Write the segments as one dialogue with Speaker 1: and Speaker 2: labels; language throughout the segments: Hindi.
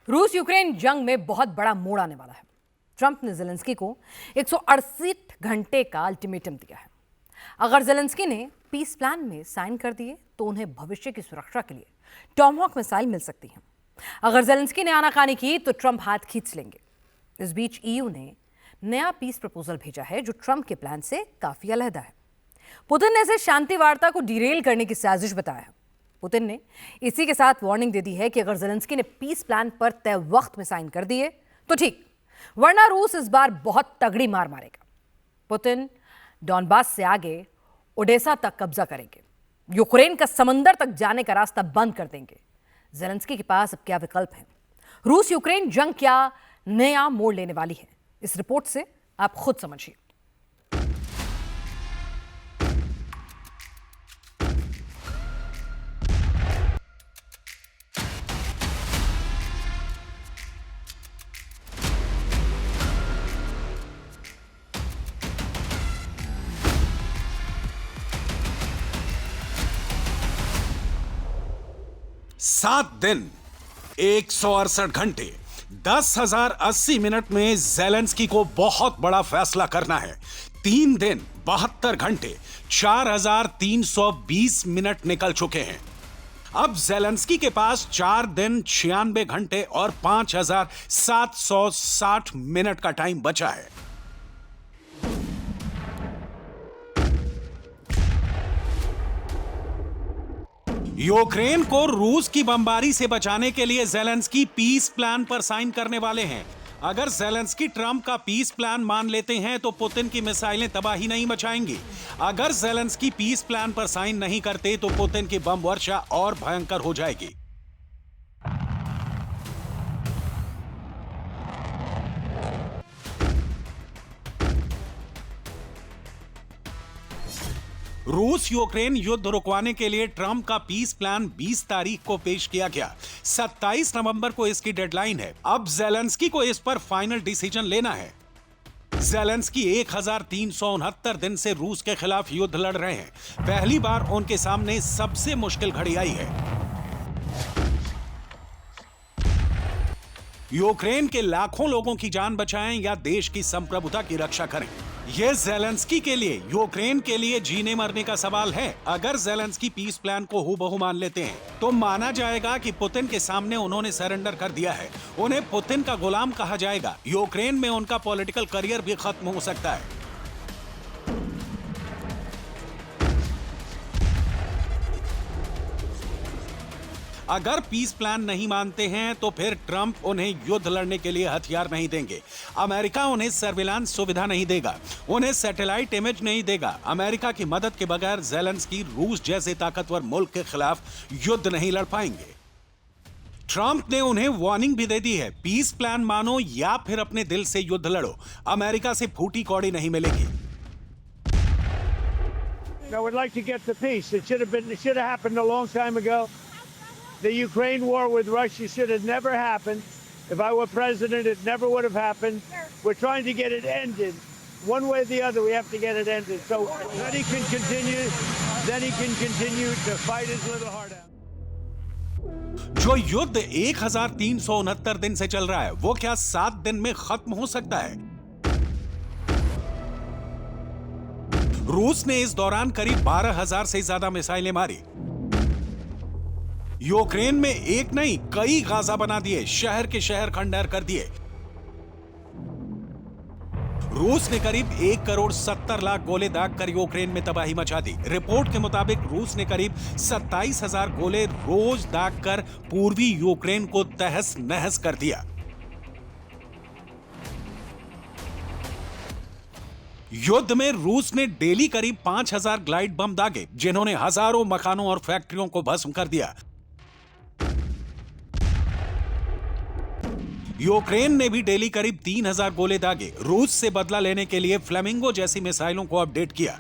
Speaker 1: रूस यूक्रेन जंग में बहुत बड़ा मोड़ आने वाला है। ट्रंप ने जेलेंस्की को 168 घंटे का अल्टीमेटम दिया है। अगर जेलेंस्की ने पीस प्लान में साइन कर दिए तो उन्हें भविष्य की सुरक्षा के लिए टॉमहॉक मिसाइल मिल सकती है। अगर जेलेंस्की ने आनाकानी की तो ट्रंप हाथ खींच लेंगे। इस बीच ईयू ने नया पीस प्रपोजल भेजा है जो ट्रंप के प्लान से काफी अलग है। पुतिन ने इसे शांति वार्ता को डिरेल करने की साजिश बताया है। पुतिन ने इसी के साथ वार्निंग दे दी है कि अगर जेलेंस्की ने पीस प्लान पर तय वक्त में साइन कर दिए तो ठीक, वरना रूस इस बार बहुत तगड़ी मार मारेगा। पुतिन डॉनबास से आगे ओडेसा तक कब्जा करेंगे, यूक्रेन का समंदर तक जाने का रास्ता बंद कर देंगे। जेलेंस्की के पास अब क्या विकल्प है? रूस यूक्रेन जंग क्या नया मोड़ लेने वाली है? इस रिपोर्ट से आप खुद समझिए।
Speaker 2: सात दिन 168 घंटे 10,080 मिनट में जेलेंस्की को बहुत बड़ा फैसला करना है। 3 दिन 72 घंटे 4,320 मिनट निकल चुके हैं। अब जेलेंस्की के पास 4 दिन 96 घंटे और 5,760 मिनट का टाइम बचा है। यूक्रेन को रूस की बमबारी से बचाने के लिए जेलेंस्की पीस प्लान पर साइन करने वाले हैं। अगर जेलेंस्की ट्रंप का पीस प्लान मान लेते हैं तो पुतिन की मिसाइलें तबाही नहीं मचाएंगी। अगर जेलेंस्की पीस प्लान पर साइन नहीं करते तो पुतिन की बम वर्षा और भयंकर हो जाएगी। रूस यूक्रेन युद्ध रुकवाने के लिए ट्रंप का पीस प्लान 20 तारीख को पेश किया गया। 27 नवंबर को इसकी डेडलाइन है। अब जेलेंस्की को इस पर फाइनल डिसीजन लेना है। जेलेंस्की 1,369 दिन से रूस के खिलाफ युद्ध लड़ रहे हैं। पहली बार उनके सामने सबसे मुश्किल घड़ी आई है। यूक्रेन के लाखों लोगों की जान बचाएं या देश की संप्रभुता की रक्षा करें, यह जेलेंस्की के लिए, यूक्रेन के लिए जीने मरने का सवाल है। अगर जेलेंस्की पीस प्लान को हूबहू मान लेते हैं तो माना जाएगा कि पुतिन के सामने उन्होंने सरेंडर कर दिया है। उन्हें पुतिन का गुलाम कहा जाएगा। यूक्रेन में उनका पॉलिटिकल करियर भी खत्म हो सकता है। अगर पीस प्लान नहीं मानते हैं तो फिर ट्रंप उन्हें युद्ध लड़ने के लिए हथियार नहीं देंगे। अमेरिका उन्हें सर्विलांस सुविधा नहीं देगा, उन्हें सैटेलाइट इमेज नहीं देगा। अमेरिका की मदद के बगैर जेलेंस्की रूस जैसे ताकतवर मुल्क के खिलाफ युद्ध नहीं लड़ पाएंगे। ट्रंप ने उन्हें वार्निंग भी दे दी है, पीस प्लान मानो या फिर अपने दिल से युद्ध लड़ो। अमेरिका से फूटी कौड़ी नहीं मिलेगी।
Speaker 3: I would like to get to peace. It should have happened a long time ago. The Ukraine war with Russia should have never happened. If I were president, it never would have happened. We're trying to get it ended. One way or the other, we have to get it ended. So then he can continue to fight his little heart out.
Speaker 2: जो युद्ध 1,369 दिन से चल रहा है, वो क्या 7 दिन में खत्म हो सकता है? रूस ने इस दौरान करीब 12,000 से ज्यादा मिसाइलें मारी। यूक्रेन में एक नहीं कई गाजा बना दिए, शहर के शहर खंडहर कर दिए। रूस ने करीब 1,70,00,000 गोले दागकर यूक्रेन में तबाही मचा दी। रिपोर्ट के मुताबिक रूस ने करीब 27,000 गोले रोज दागकर पूर्वी यूक्रेन को तहस नहस कर दिया। युद्ध में रूस ने डेली करीब 5,000 ग्लाइड बम दागे, जिन्होंने हजारों मकानों और फैक्ट्रियों को भस्म कर दिया। यूक्रेन ने भी डेली करीब 3,000 गोले दागे। रूस से बदला लेने के लिए फ्लेमिंगो जैसी मिसाइलों को अपडेट किया।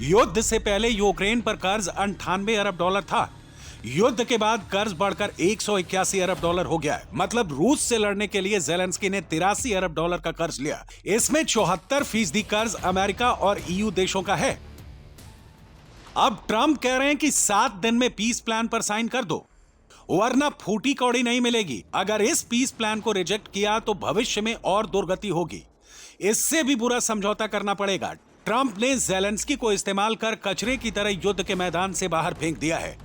Speaker 2: युद्ध से पहले यूक्रेन पर कर्ज 98 अरब डॉलर था। युद्ध के बाद कर्ज बढ़कर 181 अरब डॉलर हो गया है। मतलब रूस से लड़ने के लिए जेलेंस्की ने 83 अरब डॉलर का कर्ज लिया। इसमें 74% कर्ज अमेरिका और ईयू देशों का है। अब ट्रंप कह रहे हैं कि 7 दिन में पीस प्लान पर साइन कर दो। वरना फूटी कौड़ी नहीं मिलेगी। अगर इस पीस प्लान को रिजेक्ट किया तो भविष्य में और दुर्गति होगी। इससे भी बुरा समझौता करना पड़ेगा। ट्रंप ने ज़ेलेंस्की को इस्तेमाल कर कचरे की तरह युद्ध के मैदान से बाहर फेंक दिया है।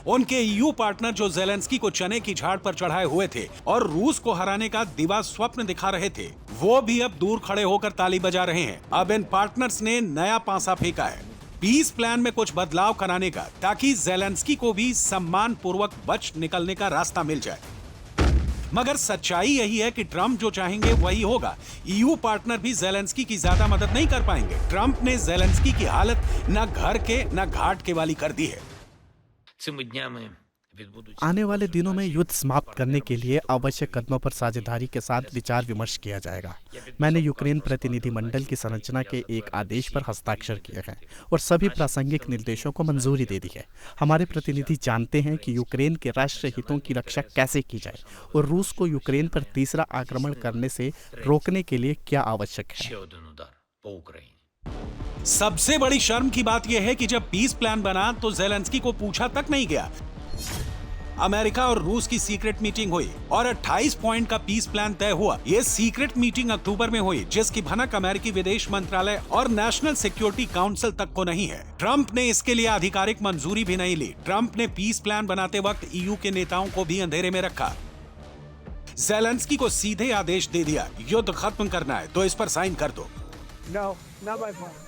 Speaker 2: उनके ईयू पार्टनर जो ज़ेलेंस्की को चने की झाड़ पर चढ़ाए हुए थे और रूस को हराने का दिवा स्वप्न दिखा रहे थे, वो भी अब दूर खड़े होकर ताली बजा रहे हैं। अब इन पार्टनर्स ने नया पासा फेंका है पीस प्लान में कुछ बदलाव कराने का, ताकि ज़ेलेंस्की को भी सम्मान पूर्वक बच निकलने का रास्ता मिल जाए। मगर सच्चाई यही है कि ट्रंप जो चाहेंगे वही होगा। ईयू पार्टनर भी ज़ेलेंस्की की ज्यादा मदद नहीं कर पाएंगे। ट्रंप ने ज़ेलेंस्की की हालत न घर के न घाट के वाली कर दी है।
Speaker 4: आने वाले दिनों में युद्ध समाप्त करने के लिए आवश्यक कदमों पर साझेदारी के साथ विचार विमर्श किया जाएगा। मैंने यूक्रेन प्रतिनिधिमंडल की संरचना के एक आदेश पर हस्ताक्षर किए हैं और सभी प्रासंगिक निर्देशों को मंजूरी दे दी है। हमारे प्रतिनिधि जानते हैं कि यूक्रेन के राष्ट्रीय हितों की रक्षा कैसे की जाए और रूस को यूक्रेन पर तीसरा आक्रमण करने से रोकने के लिए क्या आवश्यक है।
Speaker 2: सबसे बड़ी शर्म की बात यह है कि जब पीस प्लान बना तो ज़ेलेंस्की को पूछा तक नहीं गया। अमेरिका और रूस की सीक्रेट मीटिंग हुई और 28 पॉइंट का पीस प्लान तय हुआ। यह सीक्रेट मीटिंग अक्टूबर में हुई, जिसकी भनक अमेरिकी विदेश मंत्रालय और नेशनल सिक्योरिटी काउंसिल तक को नहीं है। ट्रंप ने इसके लिए आधिकारिक मंजूरी भी नहीं ली। ट्रंप ने पीस प्लान बनाते वक्त ईयू के नेताओं को भी अंधेरे में रखा। ज़ेलेंस्की को सीधे आदेश दे दिया, युद्ध खत्म करना है तो इस पर साइन कर दो।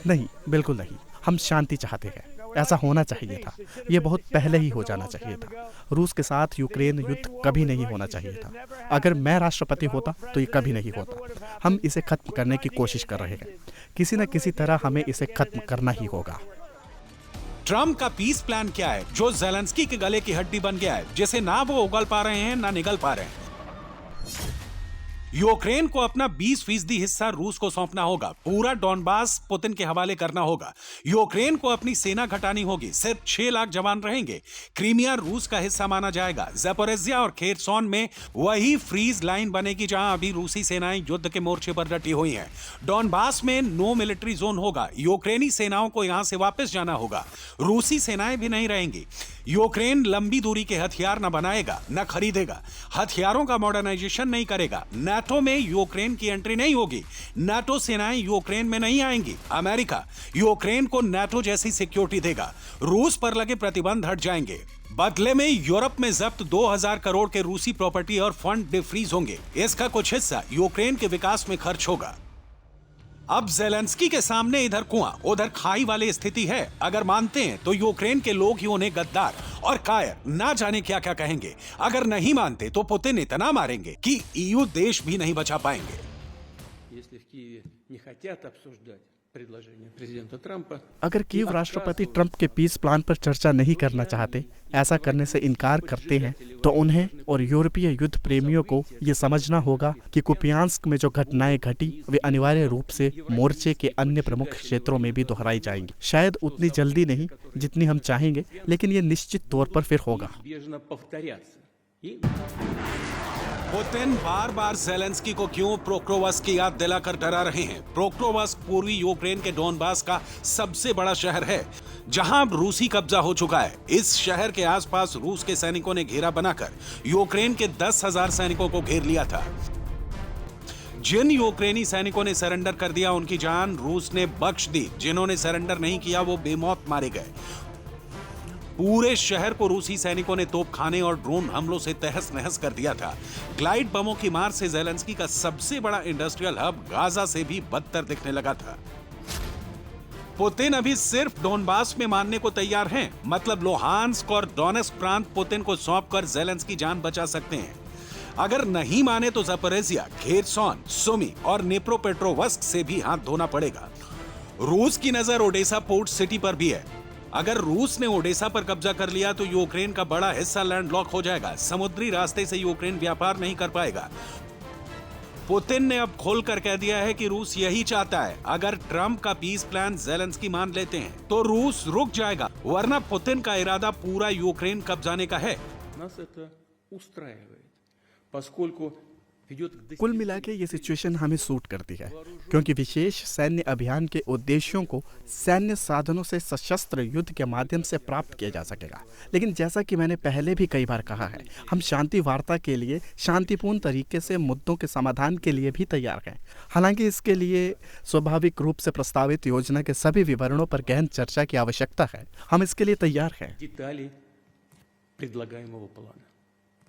Speaker 4: नहीं, बिल्कुल नहीं। हम शांति चाहते हैं। ऐसा होना चाहिए था। ये बहुत पहले ही हो जाना चाहिए था। रूस के साथ यूक्रेन युद्ध कभी नहीं होना चाहिए था। अगर मैं राष्ट्रपति होता तो ये कभी नहीं होता। हम इसे खत्म करने की कोशिश कर रहे हैं। किसी न किसी तरह हमें इसे खत्म करना ही होगा।
Speaker 2: ट्रंप का पीस प्लान क्या है जो ज़ेलेंस्की के गले की हड्डी बन गया है, जिसे ना वो उगल पा रहे हैं ना निगल पा रहे हैं? यूक्रेन को अपना 20% हिस्सा रूस को सौंपना होगा। पूरा डॉनबास पुतिन के हवाले करना होगा। यूक्रेन को अपनी सेना घटानी होगी। सिर्फ 6 लाख जवान रहेंगे। क्रीमिया रूस का हिस्सा माना जाएगा। ज़पोरिज़िया और खेरसोन में वही फ्रीज लाइन बनेगी जहां अभी रूसी सेनाएं युद्ध के मोर्चे पर डटी हुई हैं। डॉनबास में नो मिलिट्री जोन होगा। यूक्रेनी सेनाओं को यहां से वापस जाना होगा। रूसी सेनाएं भी नहीं रहेंगी। यूक्रेन लंबी दूरी के हथियार न बनाएगा न खरीदेगा। हथियारों का मॉडर्नाइजेशन नहीं करेगा। नाटो में यूक्रेन की एंट्री नहीं होगी। नाटो सेनाएं यूक्रेन में नहीं आएंगी। अमेरिका यूक्रेन को नाटो जैसी सिक्योरिटी देगा। रूस पर लगे प्रतिबंध हट जाएंगे। बदले में यूरोप में जब्त 2000 करोड़ के रूसी प्रॉपर्टी और फंड डिफ्रीज होंगे। इसका कुछ हिस्सा यूक्रेन के विकास में खर्च होगा। अब ज़ेलेंस्की के सामने इधर कुआं उधर खाई वाली स्थिति है। अगर मानते हैं तो यूक्रेन के लोग ही उन्हें गद्दार और कायर ना जाने क्या क्या कहेंगे। अगर नहीं मानते तो पुतिन इतना मारेंगे कि ईयू देश भी नहीं बचा पाएंगे।
Speaker 4: अगर कीव राष्ट्रपति ट्रंप के पीस प्लान पर चर्चा नहीं करना चाहते, ऐसा करने से इनकार करते हैं, तो उन्हें और यूरोपीय युद्ध प्रेमियों को ये समझना होगा कि कुपियांस्क में जो घटनाएं घटी वे अनिवार्य रूप से मोर्चे के अन्य प्रमुख क्षेत्रों में भी दोहराई जाएंगी। शायद उतनी जल्दी नहीं जितनी हम चाहेंगे, लेकिन ये निश्चित तौर पर फिर होगा।
Speaker 2: पुतिन बार बार ज़ेलेंस्की को क्यों पोक्रोवस्क की याद दिलाकर डरा रहे हैं? पोक्रोवस्क पूर्वी यूक्रेन के डोनबास का सबसे बड़ा शहर है, जहां अब रूसी कब्जा हो चुका है। इस शहर के आसपास रूस के सैनिकों ने घेरा बनाकर यूक्रेन के 10,000 सैनिकों को घेर लिया था। जिन यूक्रेनी सैनिकों ने सरेंडर कर दिया, उनकी जान रूस ने बख्श दी। जिन्होंने सरेंडर नहीं किया वो बेमौत मारे गए। पूरे शहर को रूसी सैनिकों ने तोपखाने और ड्रोन हमलों से तहस नहस कर दिया था। ग्लाइड बमों की मार से ज़ेलेंस्की का सबसे बड़ा इंडस्ट्रियल हब गाजा से भी बदतर दिखने लगा था। पुतिन अभी सिर्फ डोनबास में मानने को तैयार हैं। मतलब लोहांस्क और डोनेस्क प्रांत पुतिन को सौंपकर ज़ेलेंस्की जान बचा सकते हैं। अगर नहीं माने तो ज़पोरिज़िया, खेरसोन, सुमी और निप्रोपेट्रोवस्क से भी हाथ धोना पड़ेगा। रूस की नजर ओडेसा पोर्ट सिटी पर भी है। अगर रूस ने ओडेसा पर कब्जा कर लिया तो यूक्रेन का बड़ा हिस्सा लैंडलॉक हो जाएगा। समुद्री रास्ते से यूक्रेन व्यापार नहीं कर पाएगा। पुतिन ने अब खोलकर कह दिया है कि रूस यही चाहता है। अगर ट्रंप का पीस प्लान ज़ेलेंस्की मान लेते हैं तो रूस रुक जाएगा, वरना पुतिन का इरादा पूरा यूक्रेन कब्जाने का है।
Speaker 5: Нас это устраивает, поскольку
Speaker 4: कुल मिला के ये सिचुएशन हमें सूट करती है, क्योंकि विशेष सैन्य अभियान के उद्देश्यों को सैन्य साधनों से सशस्त्र युद्ध के माध्यम से प्राप्त किया जा सकेगा। लेकिन जैसा कि मैंने पहले भी कई बार कहा है, हम शांति वार्ता के लिए शांतिपूर्ण तरीके से मुद्दों के समाधान के लिए भी तैयार हैं। हालांकि इसके लिए स्वाभाविक रूप से प्रस्तावित योजना के सभी विवरणों पर गहन चर्चा की आवश्यकता है। हम इसके लिए तैयार हैं।
Speaker 5: детали предлагаемого плана.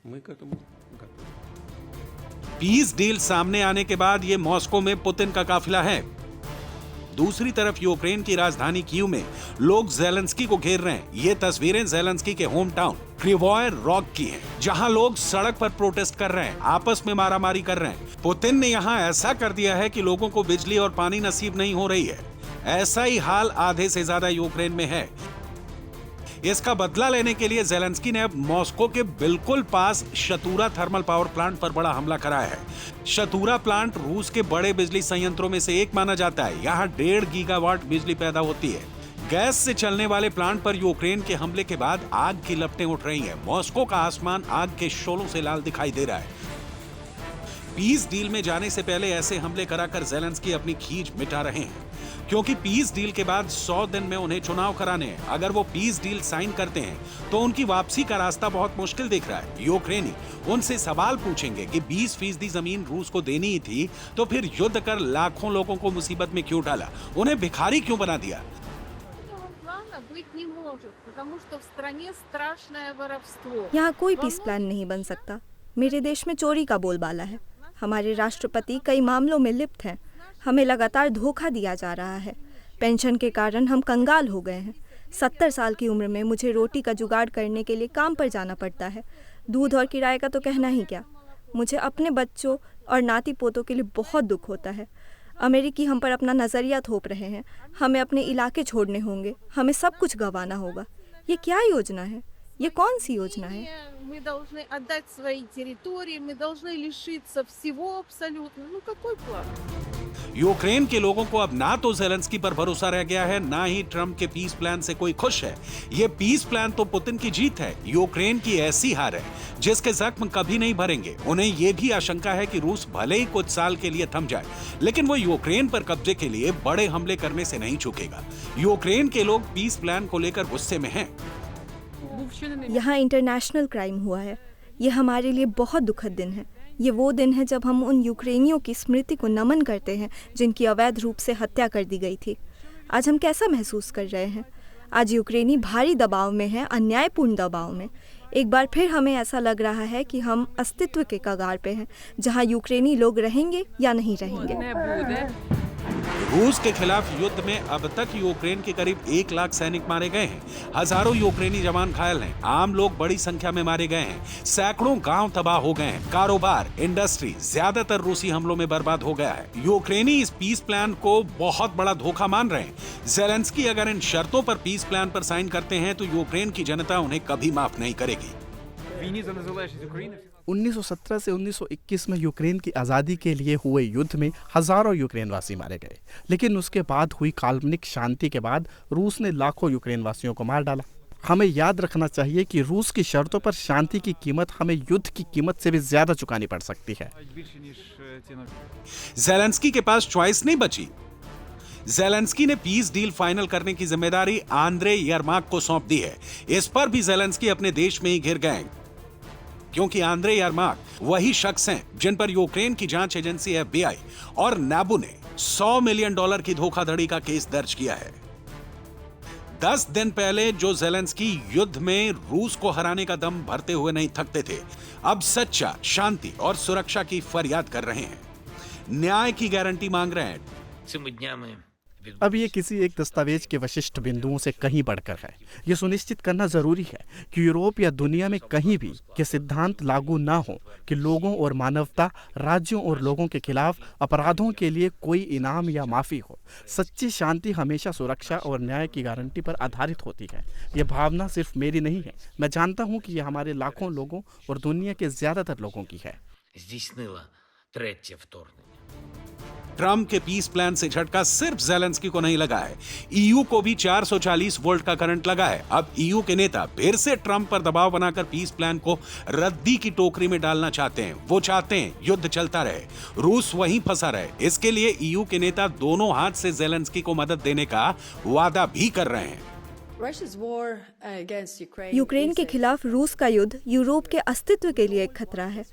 Speaker 5: Мы к этому готовы.
Speaker 2: पीस डील सामने आने के बाद ये मॉस्को में पुतिन का काफिला है। दूसरी तरफ यूक्रेन की राजधानी कीव में लोग ज़ेलेंस्की को घेर रहे हैं। ये तस्वीरें ज़ेलेंस्की के होम टाउन क्रिवोय रॉग की हैं, जहां लोग सड़क पर प्रोटेस्ट कर रहे हैं, आपस में मारामारी कर रहे हैं। पुतिन ने यहां ऐसा कर दिया है कि लोगों को बिजली और पानी नसीब नहीं हो रही है। ऐसा ही हाल आधे से ज्यादा यूक्रेन में है। इसका बदला लेने के लिए ज़ेलेंस्की ने अब मॉस्को के बिल्कुल पास शतूरा थर्मल पावर प्लांट पर बड़ा हमला कराया है। शतूरा प्लांट रूस के बड़े बिजली संयंत्रों में से एक माना जाता है। यहाँ 1.5 गीगावाट बिजली पैदा होती है। गैस से चलने वाले प्लांट पर यूक्रेन के हमले के बाद आग की लपटें उठ रही हैं। मॉस्को का आसमान आग के शोलों से लाल दिखाई दे रहा है। पीस डील में जाने से पहले ऐसे हमले कराकर ज़ेलेंस्की अपनी खींच मिटा रहे हैं, क्योंकि पीस डील के बाद 100 दिन में उन्हें चुनाव कराने हैं। अगर वो पीस डील साइन करते हैं तो उनकी वापसी का रास्ता बहुत मुश्किल दिख रहा है। यूक्रेनी उनसे सवाल पूछेंगे कि 20% जमीन रूस को देनी ही थी तो फिर युद्ध कर लाखों लोगों को मुसीबत में क्यों डाला, उन्हें भिखारी क्यों बना दिया।
Speaker 6: यहाँ कोई पीस प्लान नहीं बन सकता। मेरे देश में चोरी का बोलबाला है। हमारे राष्ट्रपति कई मामलों में लिप्त हैं। हमें लगातार धोखा दिया जा रहा है। पेंशन के कारण हम कंगाल हो गए हैं। 70 साल की उम्र में मुझे रोटी का जुगाड़ करने के लिए काम पर जाना पड़ता है। दूध और किराए का तो कहना ही क्या। मुझे अपने बच्चों और नाती पोतों के लिए बहुत दुख होता है। अमेरिकी हम पर अपना नज़रिया थोप रहे हैं। हमें अपने इलाके छोड़ने होंगे। हमें सब कुछ गंवाना होगा। ये क्या योजना है? ये कौन सी योजना है?
Speaker 7: Мы должны отдать свои территории, мы должны лишиться всего абсолютно. Ну какой план?
Speaker 2: यूक्रेन के लोगों को अब ना तो ज़ेलेंस्की पर भरोसा रह गया है, ना ही ट्रंप के पीस प्लान से कोई खुश है। ये पीस प्लान तो पुतिन की जीत है, यूक्रेन की ऐसी हार है जिसके जख्म कभी नहीं भरेंगे। उन्हें ये भी आशंका है कि रूस भले ही कुछ साल के लिए थम जाए, लेकिन वो यूक्रेन पर कब्जे के लिए बड़े हमले करने से नहीं चूकेगा। यूक्रेन के लोग पीस प्लान को लेकर गुस्से में हैं।
Speaker 6: यहाँ इंटरनेशनल क्राइम हुआ है। ये हमारे लिए बहुत दुखद दिन है। ये वो दिन है जब हम उन यूक्रेनियों की स्मृति को नमन करते हैं जिनकी अवैध रूप से हत्या कर दी गई थी। आज हम कैसा महसूस कर रहे हैं? आज यूक्रेनी भारी दबाव में है, अन्यायपूर्ण दबाव में। एक बार फिर हमें ऐसा लग रहा है कि हम अस्तित्व के कगार पे हैं, जहां यूक्रेनी लोग रहेंगे या नहीं रहेंगे।
Speaker 2: रूस के खिलाफ युद्ध में अब तक यूक्रेन के करीब 1 लाख सैनिक मारे गए हैं। हजारों यूक्रेनी जवान घायल हैं। आम लोग बड़ी संख्या में मारे गए हैं। सैकड़ों गांव तबाह हो गए हैं। कारोबार, इंडस्ट्री ज्यादातर रूसी हमलों में बर्बाद हो गया है। यूक्रेनी इस पीस प्लान को बहुत बड़ा धोखा मान रहे हैं। ज़ेलेंस्की अगर इन शर्तों पर पीस प्लान पर साइन करते हैं तो यूक्रेन की जनता उन्हें कभी माफ नहीं करेगी।
Speaker 4: 1917 से 1921 में यूक्रेन की आज़ादी के लिए हुए युद्ध में हजारों यूक्रेनवासी मारे गए, लेकिन उसके बाद हुई काल्पनिक शांति के बाद रूस ने लाखों यूक्रेनवासियों को मार डाला। हमें याद रखना चाहिए कि रूस की शर्तों पर शांति की कीमत हमें युद्ध की कीमत से भी ज्यादा चुकानी पड़ सकती है।
Speaker 2: ज़ेलेंस्की के पास चॉइस नहीं बची। ज़ेलेंस्की ने पीस डील फाइनल करने की जिम्मेदारी आंद्रे यरमाक को सौंप दी है। इस पर भी ज़ेलेंस्की अपने देश में ही घिर गए, क्योंकि आंद्रे यरमाक वही शख्स हैं जिन पर यूक्रेन की जांच एजेंसी FBI और नाबू ने $100 मिलियन की धोखाधड़ी का केस दर्ज किया है। 10 दिन पहले जो ज़ेलेंस्की युद्ध में रूस को हराने का दम भरते हुए नहीं थकते थे, अब सच्चा, शांति और सुरक्षा की फरियाद कर रहे हैं, न्याय की गारंटी मांग रहे हैं।
Speaker 4: अब ये किसी एक दस्तावेज के विशिष्ट बिंदुओं से कहीं बढ़कर है। ये सुनिश्चित करना जरूरी है कि यूरोप या दुनिया में कहीं भी के सिद्धांत लागू ना हो कि लोगों और मानवता, राज्यों और लोगों के खिलाफ अपराधों के लिए कोई इनाम या माफी हो। सच्ची शांति हमेशा सुरक्षा और न्याय की गारंटी पर आधारित होती है। ये भावना सिर्फ मेरी नहीं है। मैं जानता हूँ कि ये हमारे लाखों लोगों और दुनिया के ज्यादातर लोगों की है।
Speaker 2: ट्रंप के पीस प्लान से झटका सिर्फ ज़ेलेंस्की को नहीं लगा है, ईयू को भी 440 वोल्ट का करंट लगा है। अब ईयू के नेता फिर से ट्रंप पर दबाव बनाकर पीस प्लान को रद्दी की टोकरी में डालना चाहते हैं। वो चाहते हैं युद्ध चलता रहे, रूस वहीं फंसा रहे। इसके लिए ईयू के नेता दोनों हाथ से ज़ेलेंस्की को मदद देने का वादा भी कर रहे हैं।
Speaker 6: यूक्रेन के खिलाफ रूस का युद्ध यूरोप के अस्तित्व के लिए एक खतरा है।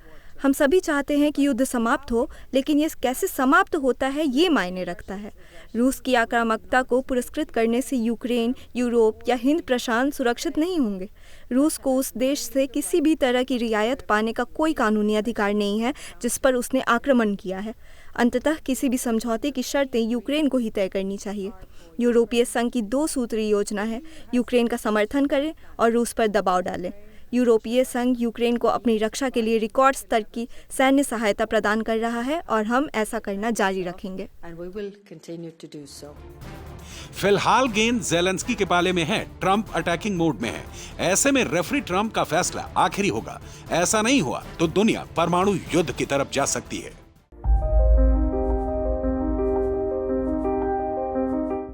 Speaker 6: हम सभी चाहते हैं कि युद्ध समाप्त हो, लेकिन ये कैसे समाप्त होता है ये मायने रखता है। रूस की आक्रामकता को पुरस्कृत करने से यूक्रेन, यूरोप या हिंद प्रशांत सुरक्षित नहीं होंगे। रूस को उस देश से किसी भी तरह की रियायत पाने का कोई कानूनी अधिकार नहीं है जिस पर उसने आक्रमण किया है। अंततः किसी भी समझौते की शर्तें यूक्रेन को ही तय करनी चाहिए। यूरोपीय संघ की 2 सूत्री योजना है, यूक्रेन का समर्थन करें और रूस पर दबाव डालें। यूरोपीय संघ यूक्रेन को अपनी रक्षा के लिए रिकॉर्ड स्तर की सैन्य सहायता प्रदान कर रहा है और हम ऐसा करना जारी रखेंगे।
Speaker 2: फिलहाल गेंद ज़ेलेंस्की के पाले में है, ट्रंप अटैकिंग मोड में है। ऐसे में रेफरी ट्रंप का फैसला आखिरी होगा। ऐसा नहीं हुआ तो दुनिया परमाणु युद्ध की तरफ जा सकती है।